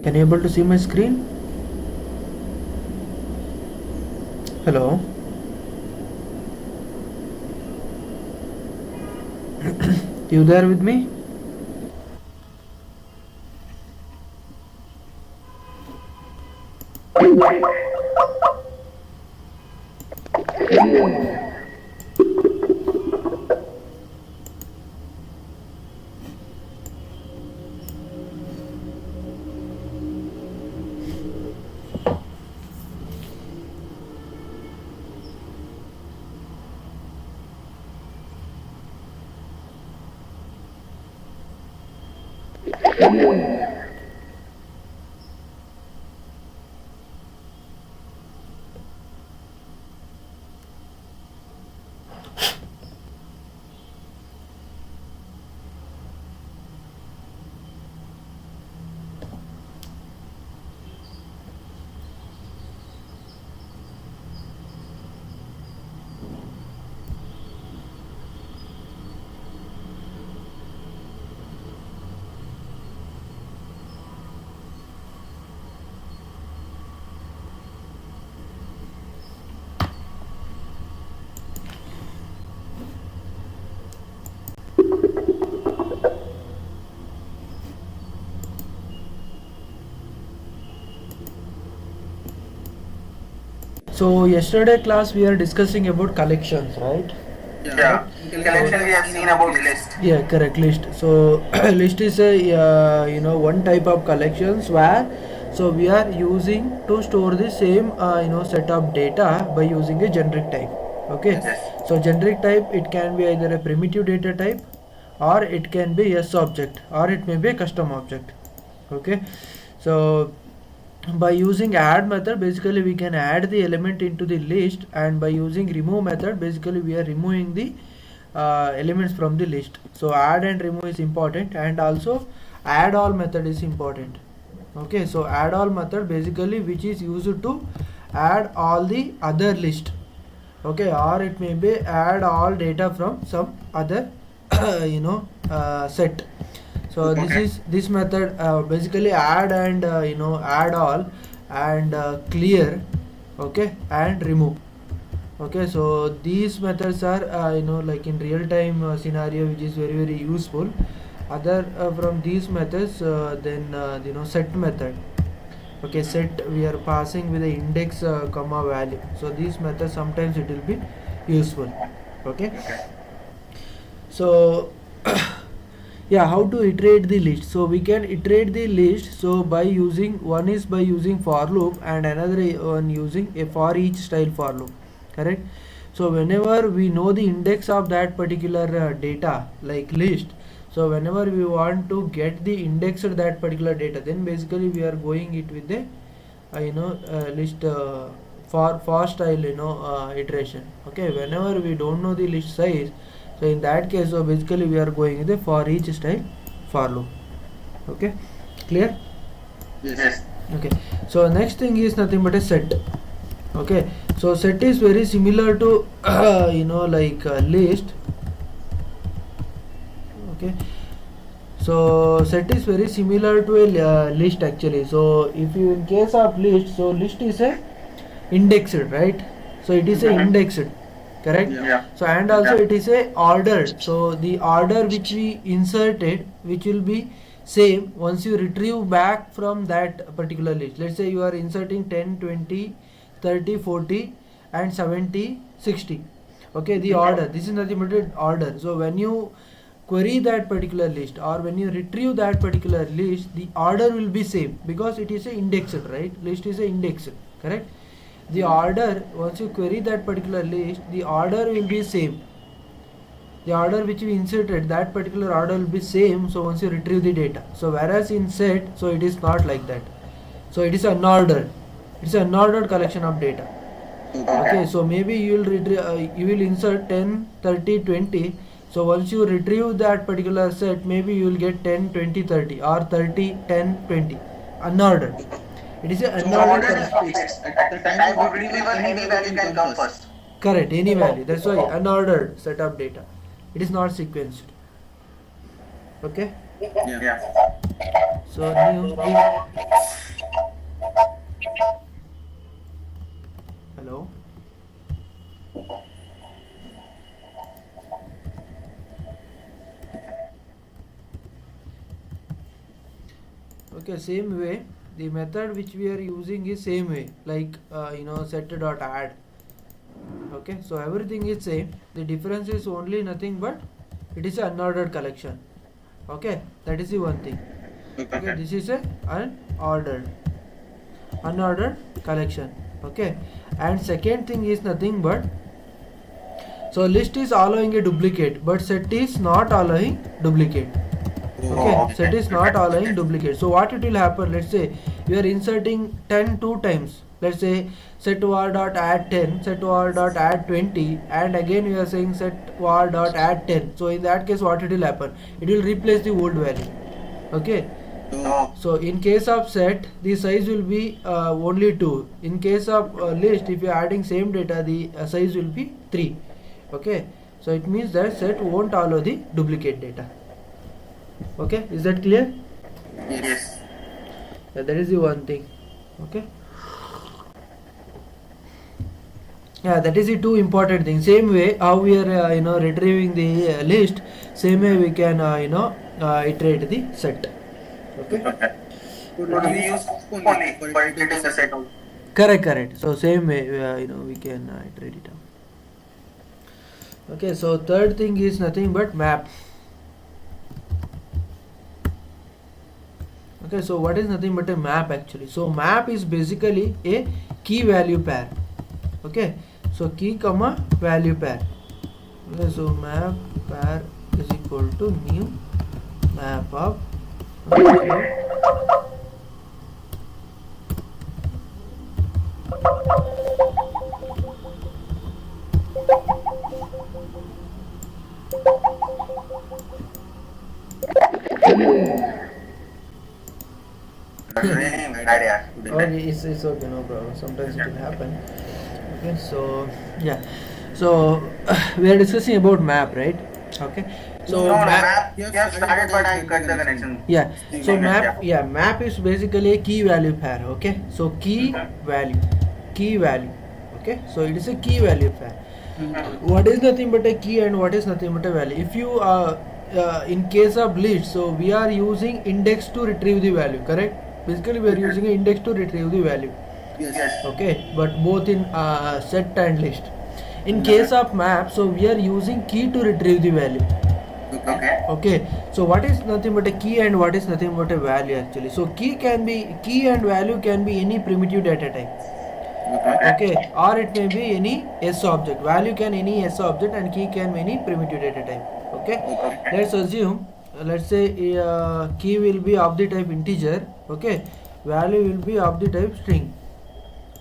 Can you able to see my screen? Hello? You there with me? So yesterday class we are discussing about collections, right? Yeah, in collection we have seen about list. Yeah, correct. List. So list is a one type of collections where so we are using to store the same set of data by using a generic type. Okay. Yes. So generic type, it can be either a primitive data type or it can be S object or it may be a custom object. Okay. So by using add method, basically we can add the element into the list, and by using remove method, basically we are removing the elements from the list. So add and remove is important, and also add all method is important. Okay, so add all method basically which is used to add all the other list. Okay, or it may be add all data from some other set. So this method basically add and add all and clear, okay, and remove. Okay, so these methods are like in real time scenario, which is very useful. Other from these methods, then set method. Okay, set we are passing with the index comma value. So these methods sometimes it will be useful. Okay. So yeah, how to iterate the list? So we can iterate the list so by using one is by using for loop and another one using a for each style for loop, correct? So whenever we know the index of that particular data like list, so whenever we want to get the index of that particular data, then basically we are going it with the list for style iteration. Okay, whenever we don't know the list size, so in that case, so basically we are going with the for each style for loop. Okay, clear? Yes. Okay, so next thing is nothing but a set. Okay, so set is very similar to list. Okay, so set is very similar to a list actually. So if you in case of list, so list is a indexed, right? So it is a indexed, correct? Yeah. So and also it is a ordered. So the order which we inserted, which will be same once you retrieve back from that particular list. Let's say you are inserting 10, 20, 30, 40 and 70, 60. Okay, the order, this is nothing but an order. So when you query that particular list or when you retrieve that particular list, the order will be same because it is a indexed, right? List is a indexed, correct? The order, once you query that particular list, the order will be same. The order which we inserted, that particular order will be same. So once you retrieve the data, so whereas in set, so it is not like that. So it is unordered. It's an unordered collection of data. Okay, so maybe you will insert 10, 30, 20. So once you retrieve that particular set, maybe you will get 10, 20, 30 or 30, 10, 20 unordered. It is an unordered collection. Fixed. At the time of retrieval, any value can come first. Correct, any value. That's why unordered set of data. It is not sequenced. Okay. Yeah. So new hello. Okay, same way the method which we are using is same way, like set dot add. Okay, so everything is same. The difference is only nothing but it is an unordered collection. Okay, that is the one thing. Okay, this is a unordered collection. Okay, and second thing is nothing but, so list is allowing a duplicate but set is not allowing duplicate. Okay, set is not allowing duplicate. So what it will happen, let's say you are inserting 10 two times. Let's say set var dot add 10, set var dot add 20, and again you are saying set var dot add 10. So in that case what it will happen, it will replace the old value. Okay, so in case of set the size will be only 2. In case of list, if you are adding same data, the size will be 3. Okay, so it means that set won't allow the duplicate data. Okay, is that clear? Yes. Yeah, that is the one thing. Okay, yeah, that is the two important things. Same way how we are retrieving the list, same way we can iterate the set. Okay, We use only for iterating the set. correct. So same way we can iterate it out. Okay, so third thing is nothing but map. Okay, so what is nothing but a map actually? So map is basically a key value pair. Okay, so key comma value pair. Okay, so map pair is equal to new map of. Okay. Really great idea. Okay, it's okay, no problem. Sometimes it will happen. Okay, so yeah, so we are discussing about map, right? Okay, so No, map. you have started, but I cut the connection. Yeah, so map is basically a key value pair. Okay, so key value. Okay, so it is a key value pair. What is nothing but a key and what is nothing but a value? If you in case of list, so we are using index to retrieve the value, correct? Basically we are using an index to retrieve the value. Yes. Okay, but both in set and list. In case of map, so we are using key to retrieve the value. Okay. Okay, so what is nothing but a key and what is nothing but a value actually? So key and value can be any primitive data type. Okay, or it may be any S object. Value can any S object and key can be any primitive data type. Okay, let's assume, let's say key will be of the type integer. Okay, value will be of the type string.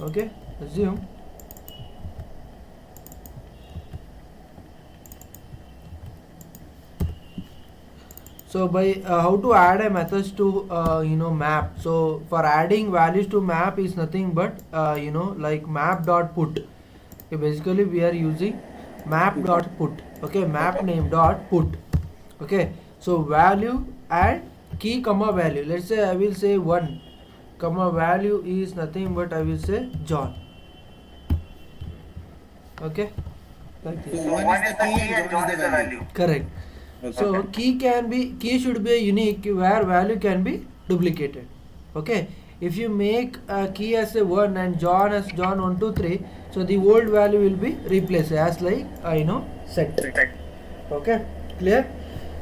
Okay, assume. So by how to add a methods to map. So for adding values to map is nothing but like map dot put. Okay, basically we are using map dot put. Okay, map name dot put. Okay, so value and key comma value. Let's say I will say 1 comma value is nothing but I will say John. Okay, like this. So one is the key and John is the value. Correct. So key should be a unique where value can be duplicated. Okay, if you make a key as a 1 and John as John 1 2 3, so the old value will be replaced as like set. Okay, clear?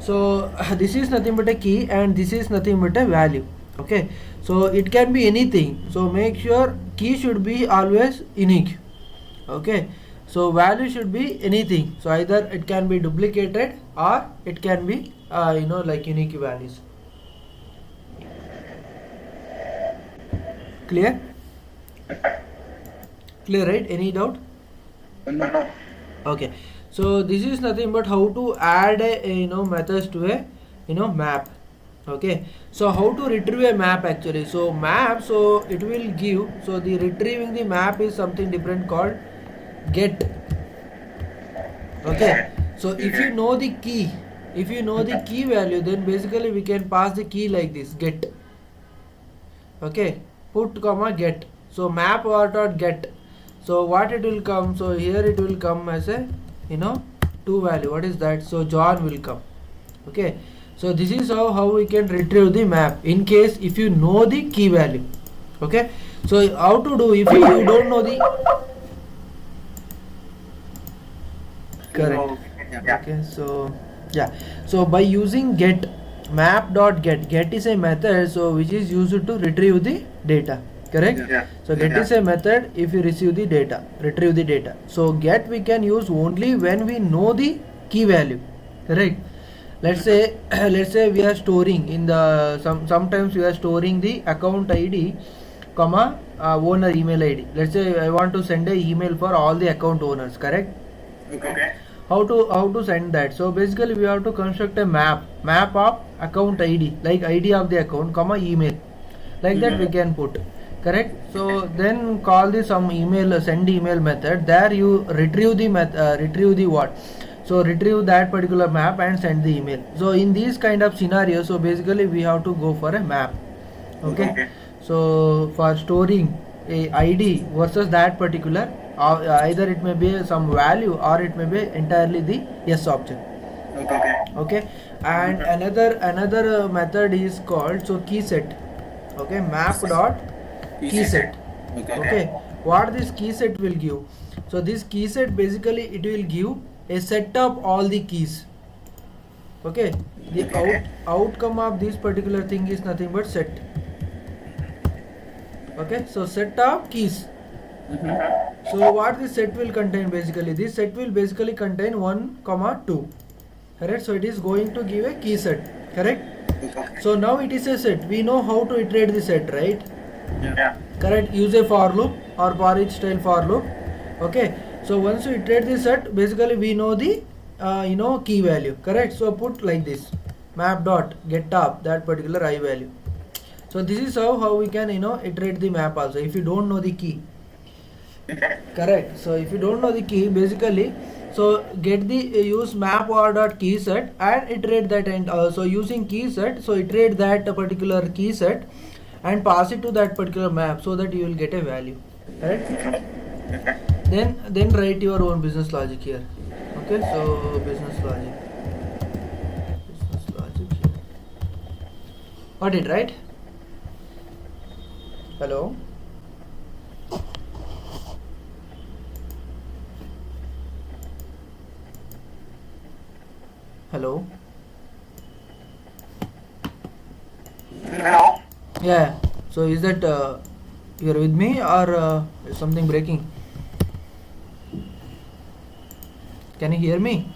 So this is nothing but a key and this is nothing but a value. Okay, so it can be anything, so make sure key should be always unique. Okay, so value should be anything, so either it can be duplicated or it can be like unique values. Clear, right? Any doubt? No. Okay, so this is nothing but how to add a methods to a map. Okay, so how to retrieve a map actually? So map, so it will give, so the retrieving the map is something different called get. Okay, so if you know the key, if you know the key value, then basically we can pass the key like this, get. Okay, put comma get. So map or dot get. So what it will come? So here it will come as a, you know, two value. What is that? So John will come. Okay, so this is how we can retrieve the map in case if you know the key value. Okay, so how to do if you don't know the correct. Yeah. Okay, so yeah, so by using get, map dot get is a method so which is used to retrieve the data, correct? Yeah. So get is a method if you receive the data, retrieve the data. So get we can use only when we know the key value, correct? Let's say let's say we are storing in the sometimes we are storing the account ID comma owner email ID. Let's say I want to send a email for all the account owners, correct? Okay. How to send that? So basically we have to construct a map of account ID, like ID of the account comma email, like that we can put, correct? So then call the some email send email method, there you retrieve the retrieve the what, so retrieve that particular map and send the email. So in these kind of scenarios, so basically we have to go for a map. Okay, so for storing a ID versus that particular either it may be some value or it may be entirely the yes object. Okay, and another method is called so key set. Okay, map dot key set. Okay, what this key set will give? So this key set basically it will give a set of all the keys. Okay, the outcome of this particular thing is nothing but set. Okay, so set of keys. So what this set will contain? Basically this set will basically contain 1 comma 2, correct? So it is going to give a key set, correct? So now it is a set, we know how to iterate the set, right? Yeah. Correct, use a for loop or for each style for loop. Okay, so once you iterate the set, basically we know the you know key value, correct? So put like this, map dot get up that particular I value. So this is how we can, you know, iterate the map also if you don't know the key, correct? So if you don't know the key, basically so get the use map or dot key set and iterate that, and also using key set, so iterate that particular key set and pass it to that particular map so that you will get a value, correct? Then write your own business logic here. Okay, so business logic here, got it, right? Hello. Hello. Hello. Yeah. So is that you're with me or is something breaking? Can you hear me?